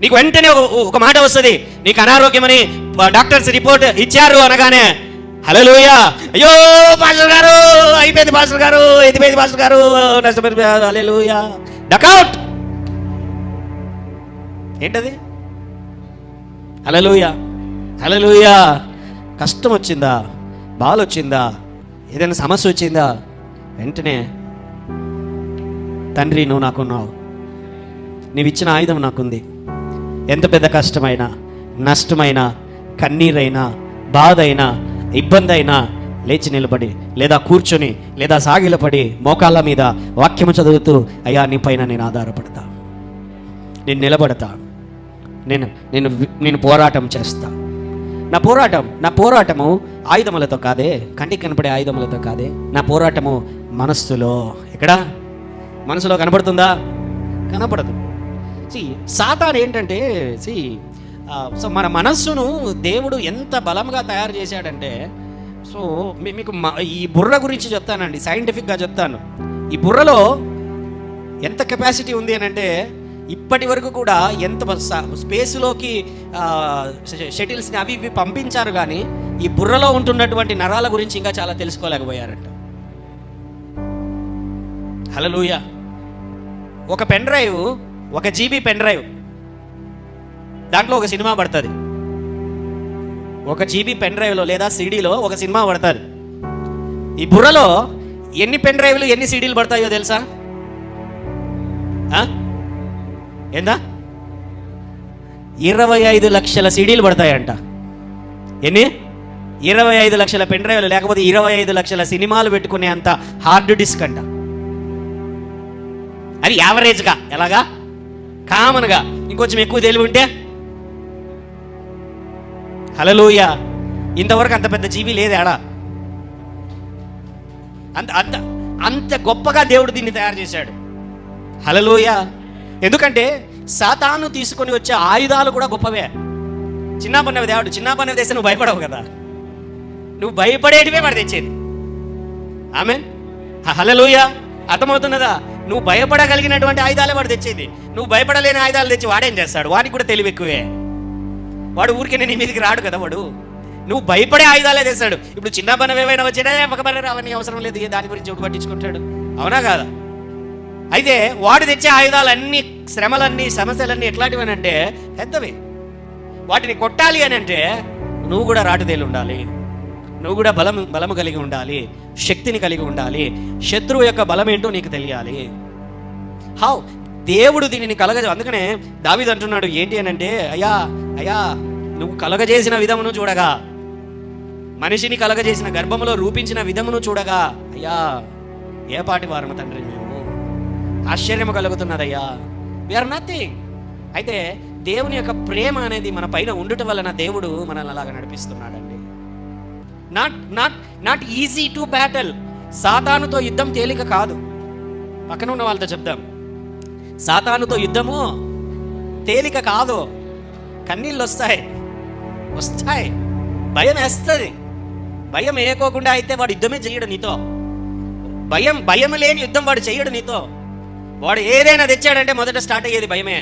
నీకు వెంటనే ఒక మాట వస్తుంది, నీకు అనారోగ్యమని డాక్టర్స్ రిపోర్ట్ ఇచ్చారు అనగానే హల్లెలూయా, అయ్యో పాస్టర్ గారు అయిపోయింది, పాస్టర్ గారు ఎదిపోయింది, పాస్టర్ గారు నష్టపడి, హల్లెలూయా, డకౌట్. ఏంటది? హల్లెలూయా, హల్లెలూయా. కష్టం వచ్చిందా, బాధ వచ్చిందా, ఏదైనా సమస్య వచ్చిందా, వెంటనే తండ్రి నువ్వు నాకున్నావు, నీవు ఇచ్చిన ఆయుధం నాకుంది. ఎంత పెద్ద కష్టమైనా, నష్టమైనా, కన్నీరైనా, బాధ అయినా, ఇబ్బంది అయినా లేచి నిలబడి, లేదా కూర్చొని, లేదా సాగిలపడి మోకాళ్ళ మీద వాక్యము చదువుతూ, అయ్యా నీ పైన నేను ఆధారపడతా, నేను నిలబడతా, నేను పోరాటం చేస్తా. నా పోరాటము ఆయుధములతో కాదే, కంటికి కనపడే ఆయుధములతో కాదే. నా పోరాటము మనస్సులో. ఎక్కడా? మనసులో కనపడుతుందా? కనపడదు. సాతాను ఏంటంటే సో మన మనస్సును దేవుడు ఎంత బలంగా తయారు చేశాడంటే, సో మీకు ఈ బుర్ర గురించి చెప్తానండి, సైంటిఫిక్గా చెప్తాను. ఈ బుర్రలో ఎంత కెపాసిటీ ఉంది అని అంటే, ఇప్పటి వరకు కూడా ఎంత స్పేస్లోకి షటిల్స్ని అవి ఇవి పంపించారు, కానీ ఈ బుర్రలో ఉంటున్నటువంటి నరాల గురించి ఇంకా చాలా తెలుసుకోలేకపోయారంట. హల్లెలూయా. ఒక pen drive, 1 GB pen drive, దాంట్లో ఒక సినిమా పడుతుంది. 1 GB పెన్ డ్రైవ్లో లేదా సీడీలో ఒక సినిమా పడుతుంది. ఈ బుర్రలో ఎన్ని పెన్ డ్రైవ్లు, ఎన్ని సీడీలు పడతాయో తెలుసా? ఏందా? 25 లక్షల సీడీలు పడతాయంట. ఎన్ని? 25 లక్షల పెన్ డ్రైవ్లు, లేకపోతే 25 లక్షల సినిమాలు పెట్టుకునే అంత హార్డ్ డిస్క్ అంట. అది యావరేజ్గా, ఎలాగా? కామన్గా. ఇంకొంచెం ఎక్కువ తెలివి ఉంటే హల్లెలూయా, ఇంతవరకు అంత పెద్ద జీవి లేదు ఆడ. అంత అంత అంత గొప్పగా దేవుడు దీన్ని తయారు చేశాడు. హల్లెలూయా. ఎందుకంటే సాతాను తీసుకొని వచ్చే ఆయుధాలు కూడా గొప్పవే. చిన్నపన్నవి దేవుడు, చిన్నపన్నవి తెస్తే నువ్వు భయపడవు కదా, నువ్వు భయపడేటివే వాడు తెచ్చేది. ఆమేన్, హల్లెలూయా. అర్థమవుతున్నదా? నువ్వు భయపడగలిగినటువంటి ఆయుధాలే వాడు తెచ్చేది. నువ్వు భయపడలేని ఆయుధాలు తెచ్చి వాడేం చేస్తాడు? వాడికి కూడా తెలివి ఎక్కువే. వాడు ఊరికే నీ మీదకి రాడు కదా. వాడు నువ్వు భయపడే ఆయుధాలే తెస్తాడు. ఇప్పుడు చిన్న పని ఏమైనా వచ్చాడే, ఒక పని రావని అవసరం లేదు, దాని గురించి ఒకటి పట్టించుకుంటాడు. అవునా కాదా? అయితే వాడు తెచ్చే ఆయుధాలన్నీ, శ్రమలన్నీ, సమస్యలన్నీ ఎట్లాంటివి అంటే పెద్దవి. వాటిని కొట్టాలి అని అంటే నువ్వు కూడా రాటుదేలు ఉండాలి, నువ్వు కూడా బలము కలిగి ఉండాలి, శక్తిని కలిగి ఉండాలి. శత్రువు యొక్క బలం ఏంటో నీకు తెలియాలి. హౌ దేవుడు దీనిని అందుకనే దావీదు అంటున్నాడు ఏంటి అని అంటే, అయ్యా నువ్వు కలగజేసిన విధమును చూడగా, మనిషిని కలగజేసిన గర్భములో రూపించిన విధమును చూడగా, అయ్యా ఏ పాటి వారము తండ్రి, మేము ఆశ్చర్యము కలుగుతున్నదయ్యా, వీఆర్ నథింగ్. అయితే దేవుని యొక్క ప్రేమ అనేది మన పైన ఉండటం వలన దేవుడు మనల్ని అలాగా నడిపిస్తున్నాడండి. Not easy to battle. సాతానుతో యుద్ధం తేలిక కాదు. పక్కన ఉన్న వాళ్ళతో చెప్దాం, సాతానుతో యుద్ధము తేలిక కాదు. కన్నీళ్ళు వస్తాయి, భయం వేస్తుంది. భయం వేయకోకుండా అయితే వాడు యుద్ధమే చేయడు నీతో. భయం లేని యుద్ధం వాడు చేయడు నీతో. వాడు ఏదైనా తెచ్చాడంటే మొదట స్టార్ట్ అయ్యేది భయమే.